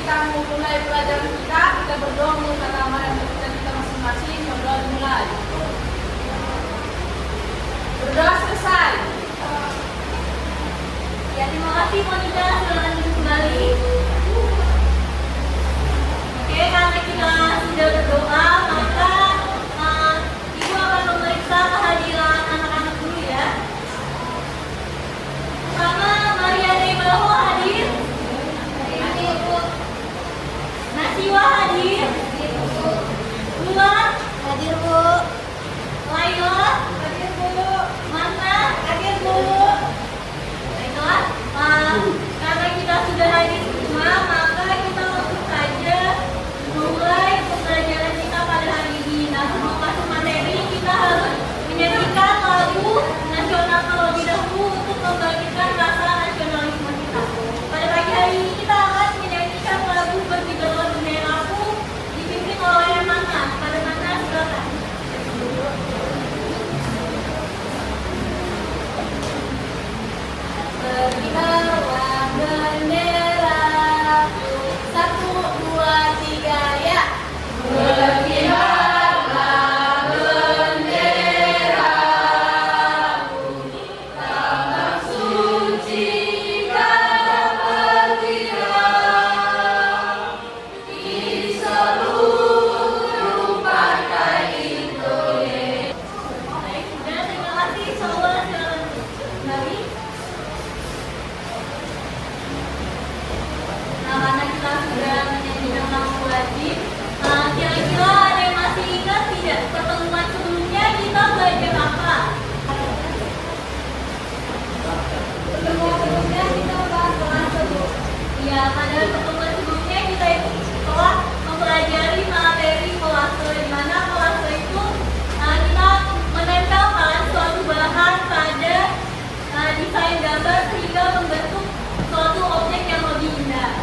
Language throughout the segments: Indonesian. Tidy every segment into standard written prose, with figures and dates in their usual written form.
kita mulai pelajaran kita berdoa mengucapkan nama dan kita masing-masing. Berdoa dimulai. Berdoa selesai. Ya, terima kasih Monica, silakan duduk kembali. Oke, karena kita sudah berdoa, maka Ibu akan memeriksa kehadiran anak-anak dulu ya. Pertama, Maria Nebaho hadir. Hadir, Bu. Nasiwa hadir. Luan hadir, Bu. Laila hadir, Bu. Mana hadir, Bu. Baiklah, karena kita sudah hadir semua, maka kita langsung saja mulai pembelajaran kita pada hari ini. Nah, sebelum masuk materi, kita harus menyanyikan lagu nasional terlebih dahulu untuk membangkitkan rasa nasionalisme kita. Pada pagi hari ini kita akan menyanyikan lagu Berkibarlah Benderaku dipimpin oleh Mana. Pada Mana, silakan. Berkibarlah benderaku, 1, 2, 3, ya. Berkibarlah benderaku, lambang suci kemerdekaan di seluruh partai Indonesia. Baik, sudah, terima kasih. Sobat, silakan kembali. Nah, karena kita sudah menyanyikan lagu wajib, kira-kira ada yang masih ingat tidak pertemuan sebelumnya kita belajar apa? Sebelumnya kita bahas kelas Ya, pada pertemuan sebelumnya kita itu telah mempelajari materi kolase, di mana kolase itu kita menempelkan suatu bahan pada desain gambar sehingga membentuk suatu objek yang lebih indah.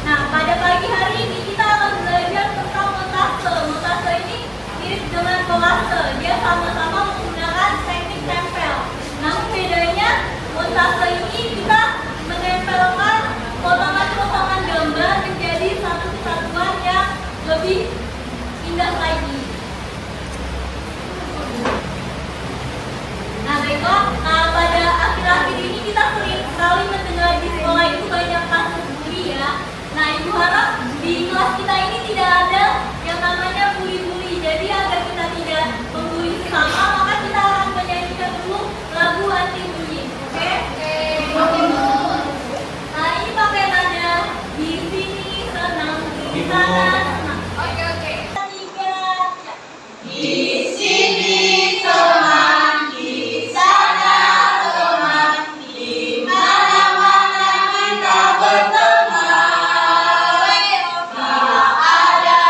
Nah, pada pagi hari ini kita akan belajar tentang montase. Montase ini mirip dengan kolase, dia sama-sama menggunakan teknik tempel. Namun bedanya, montase ini kita menempelkan potongan-potongan gambar menjadi satu kesatuan yang lebih indah lagi. Nah, baiklah, pada akhir-akhir ini kita sering sekali mendengar di sekolah itu banyak kasus bully ya. Nah, Ibu harap di kelas kita ini tidak ada yang namanya bully-bully. Jadi agar kita tidak membuli sesama, maka kita akan menyanyikan dulu lagu anti bullying. Oke? Nah, ini pakai nada di sini senang, di sana senang. Oke. 3. Di sini teman, di sana teman, di mana-mana kita berteman. Tak ada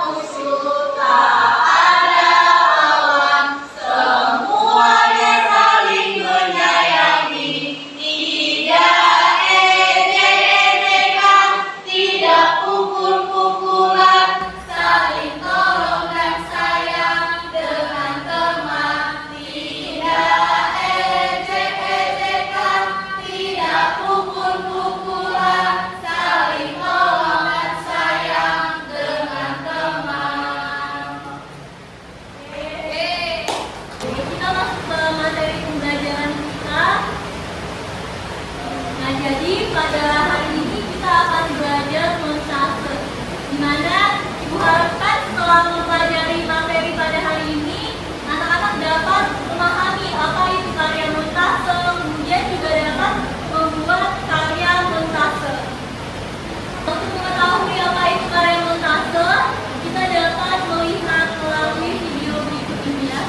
musuh, tak ada lawan, semuanya saling menyayangi. Tidak ejek-ejekan, tidak pukul-pukulan, saling tolong dan sayang dengan teman. Tidak ejek-ejekan, tidak pukul-pukulan, saling tolong dan sayang dengan teman. Jadi kita masuk ke materi pembelajaran kita. Nah, jadi pada hari ini kita akan belajar montase, di mana Ibu harapkan setelah mempelajari materi pada hari ini, anak-anak dapat memahami apa itu karya montase, kemudian juga dapat membuat karya montase. Untuk mengetahui apa itu karya montase, kita dapat melihat melalui video berikut ini ya.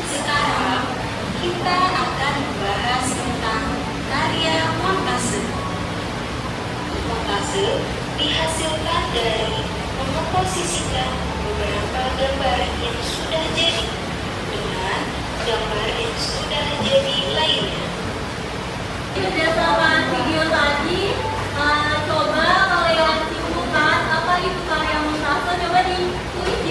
Sekarang kita akan membahas tentang karya montase. Montase dihasilkan dari memposisikan beberapa gambar yang sudah jadi dengan gambar yang sudah jadi lainnya. Berdasarkan video tadi, coba kalian simpulkan apa itu karya montase. Coba ditulis di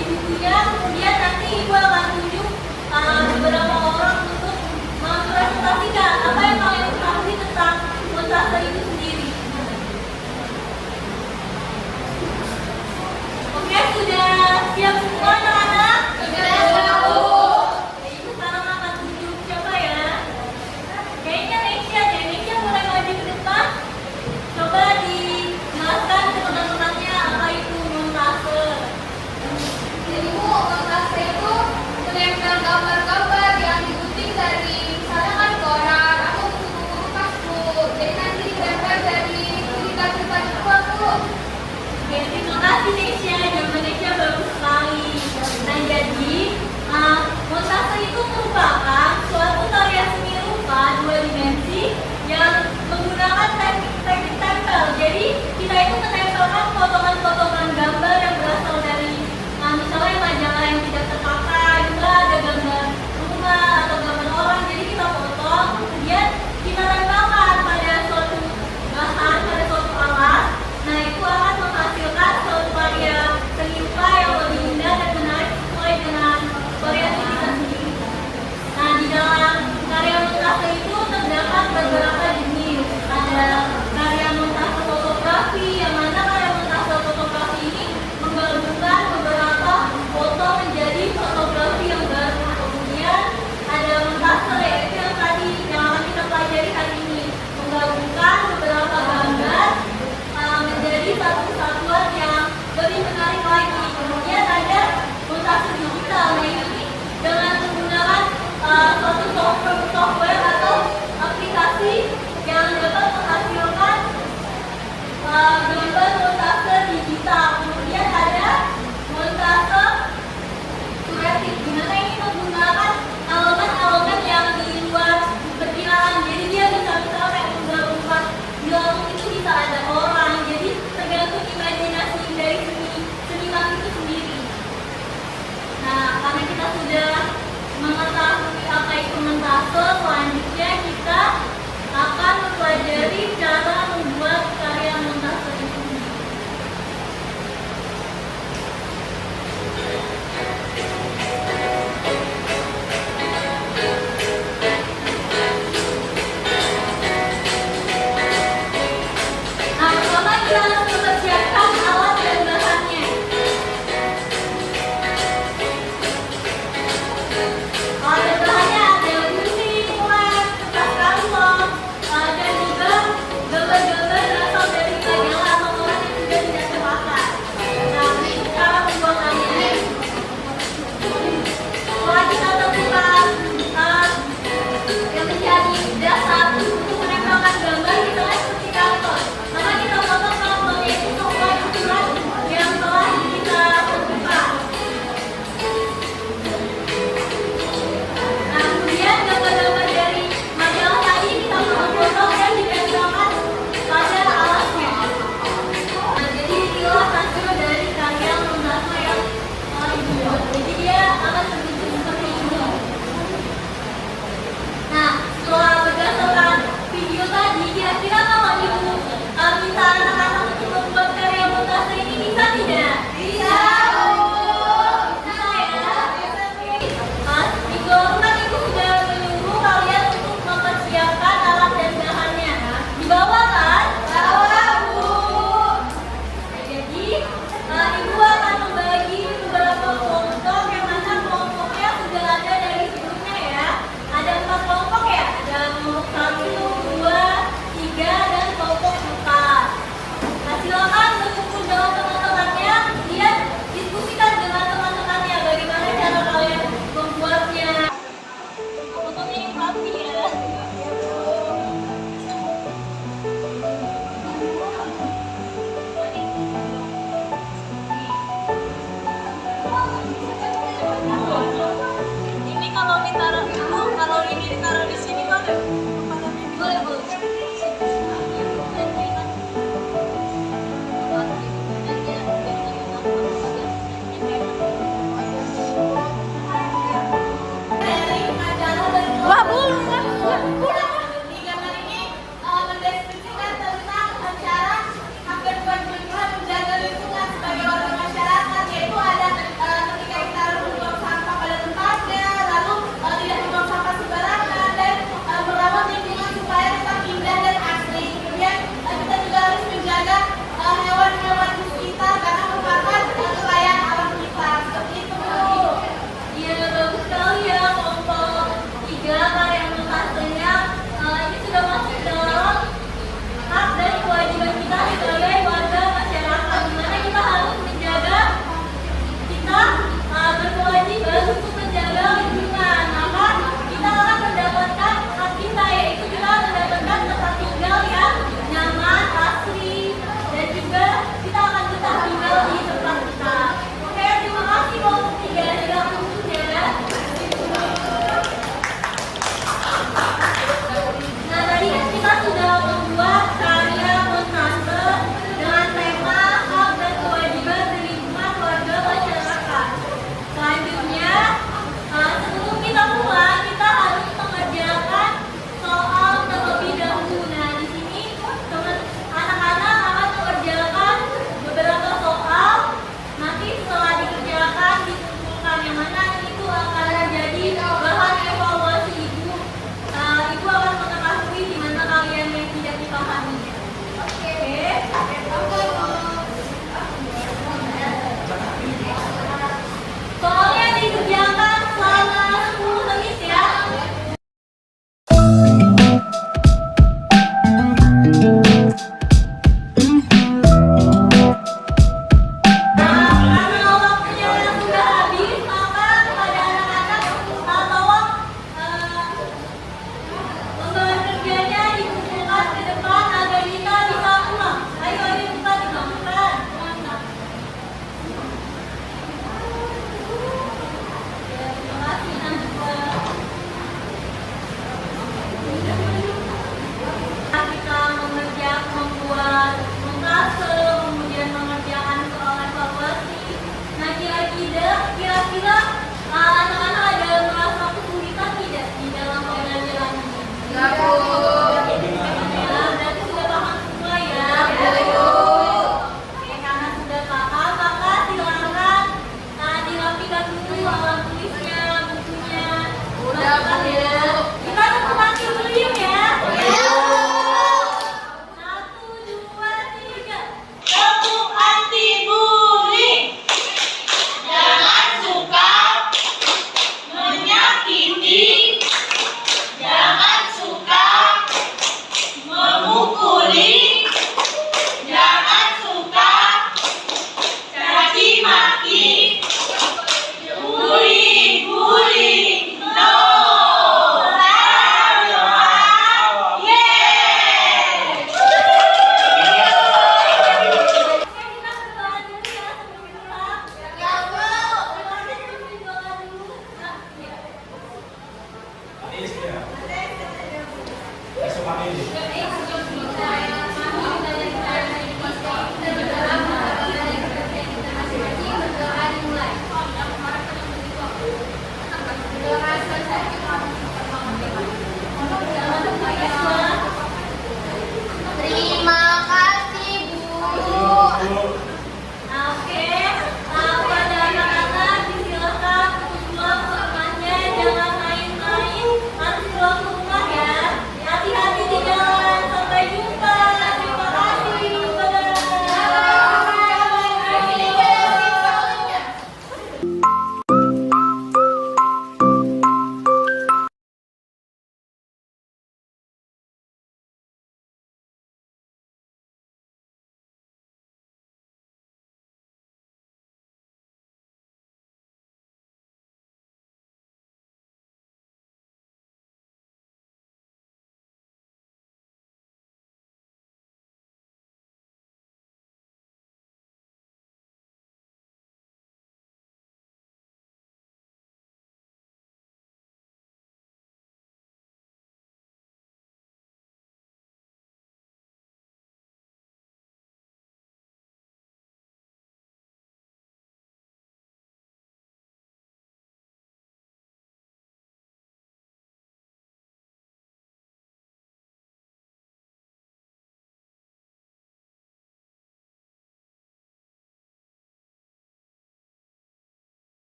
Siap.